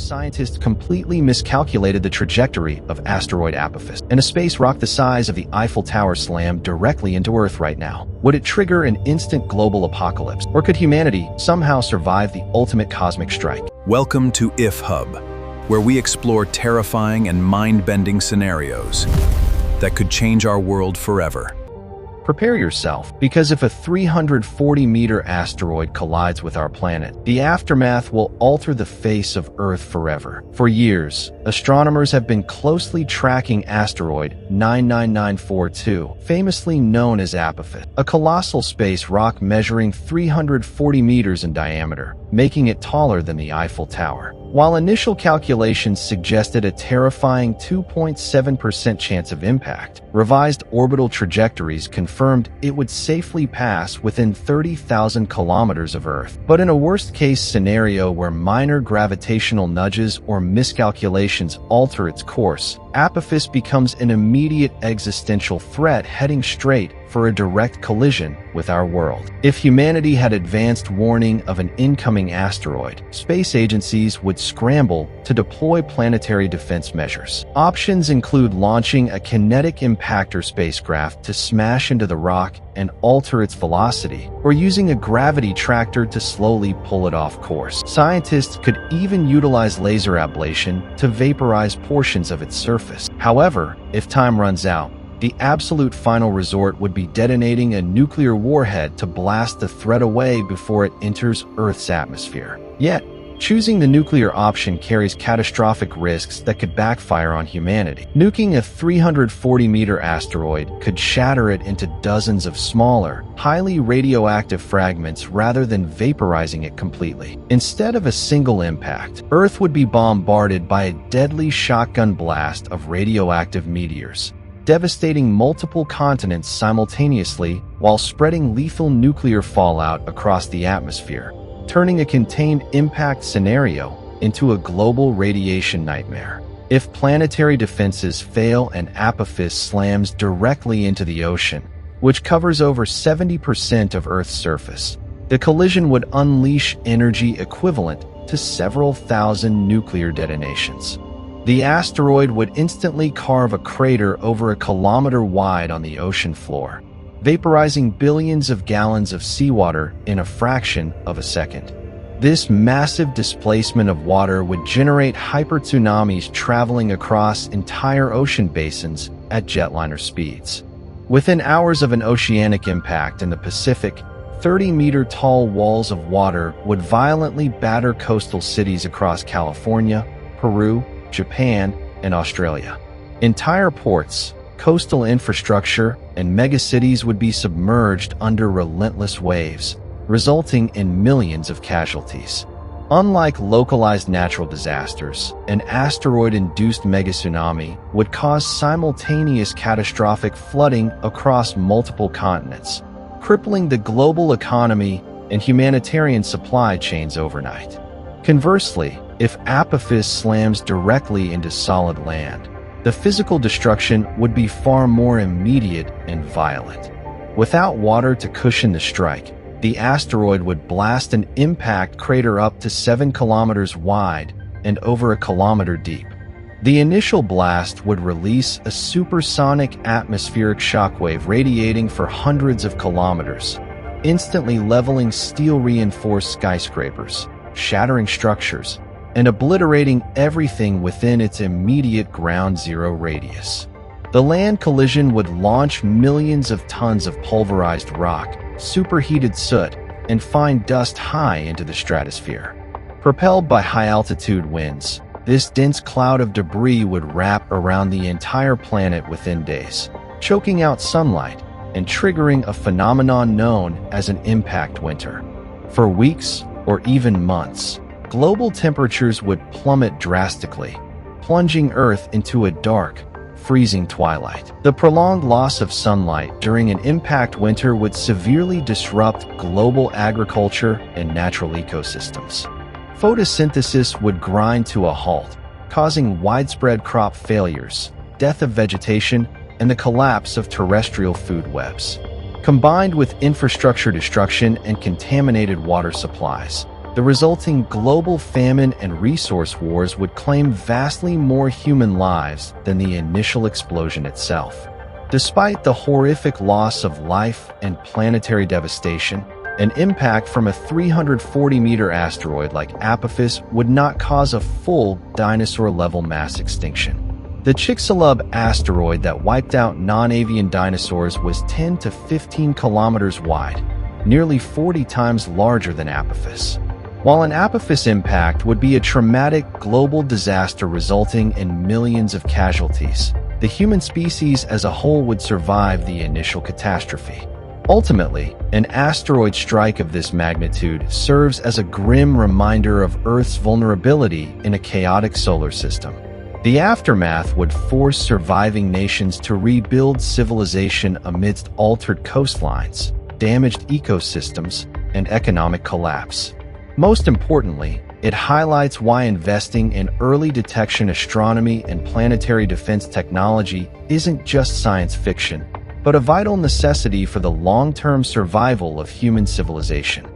scientists completely miscalculated the trajectory of asteroid Apophis, and a space rock the size of the Eiffel Tower slammed directly into Earth right now. Would it trigger an instant global apocalypse, or could humanity somehow survive the ultimate cosmic strike? Welcome to If Hub, where we explore terrifying and mind-bending scenarios that could change our world forever. Prepare yourself, because if a 340-meter asteroid collides with our planet, the aftermath will alter the face of Earth forever. For years, astronomers have been closely tracking asteroid 99942, famously known as Apophis, a colossal space rock measuring 340 meters in diameter, making it taller than the Eiffel Tower. While initial calculations suggested a terrifying 2.7% chance of impact, revised orbital trajectories confirmed it would safely pass within 30,000 kilometers of Earth. But in a worst-case scenario where minor gravitational nudges or miscalculations alter its course, Apophis becomes an immediate existential threat heading straight for a direct collision with our world. If humanity had advanced warning of an incoming asteroid, space agencies would scramble to deploy planetary defense measures. Options include launching a kinetic impactor spacecraft to smash into the rock and alter its velocity, or using a gravity tractor to slowly pull it off course. Scientists could even utilize laser ablation to vaporize portions of its surface. However, if time runs out, the absolute final resort would be detonating a nuclear warhead to blast the threat away before it enters Earth's atmosphere. Yet, choosing the nuclear option carries catastrophic risks that could backfire on humanity. Nuking a 340-meter asteroid could shatter it into dozens of smaller, highly radioactive fragments rather than vaporizing it completely. Instead of a single impact, Earth would be bombarded by a deadly shotgun blast of radioactive meteors, devastating multiple continents simultaneously while spreading lethal nuclear fallout across the atmosphere, turning a contained impact scenario into a global radiation nightmare. If planetary defenses fail and Apophis slams directly into the ocean, which covers over 70% of Earth's surface, the collision would unleash energy equivalent to several thousand nuclear detonations. The asteroid would instantly carve a crater over a kilometer wide on the ocean floor, vaporizing billions of gallons of seawater in a fraction of a second. This massive displacement of water would generate hyper-tsunamis traveling across entire ocean basins at jetliner speeds. Within hours of an oceanic impact in the Pacific, 30-meter tall walls of water would violently batter coastal cities across California, Peru, Japan, and Australia. Entire ports, coastal infrastructure, and megacities would be submerged under relentless waves, resulting in millions of casualties. Unlike localized natural disasters, an asteroid-induced megatsunami would cause simultaneous catastrophic flooding across multiple continents, crippling the global economy and humanitarian supply chains overnight. Conversely, if Apophis slams directly into solid land, the physical destruction would be far more immediate and violent. Without water to cushion the strike, the asteroid would blast an impact crater up to 7 kilometers wide and over a kilometer deep. The initial blast would release a supersonic atmospheric shockwave radiating for hundreds of kilometers, instantly leveling steel-reinforced skyscrapers, shattering structures, and obliterating everything within its immediate ground zero radius. The land collision would launch millions of tons of pulverized rock, superheated soot, and fine dust high into the stratosphere. Propelled by high-altitude winds, this dense cloud of debris would wrap around the entire planet within days, choking out sunlight and triggering a phenomenon known as an impact winter. For weeks or even months, global temperatures would plummet drastically, plunging Earth into a dark, freezing twilight. The prolonged loss of sunlight during an impact winter would severely disrupt global agriculture and natural ecosystems. Photosynthesis would grind to a halt, causing widespread crop failures, death of vegetation, and the collapse of terrestrial food webs. Combined with infrastructure destruction and contaminated water supplies, The resulting global famine and resource wars would claim vastly more human lives than the initial explosion itself. Despite the horrific loss of life and planetary devastation, an impact from a 340-meter asteroid like Apophis would not cause a full dinosaur-level mass extinction. The Chicxulub asteroid that wiped out non-avian dinosaurs was 10 to 15 kilometers wide, nearly 40 times larger than Apophis. While an Apophis impact would be a traumatic global disaster resulting in millions of casualties, the human species as a whole would survive the initial catastrophe. Ultimately, an asteroid strike of this magnitude serves as a grim reminder of Earth's vulnerability in a chaotic solar system. The aftermath would force surviving nations to rebuild civilization amidst altered coastlines, damaged ecosystems, and economic collapse. Most importantly, it highlights why investing in early detection astronomy and planetary defense technology isn't just science fiction, but a vital necessity for the long-term survival of human civilization.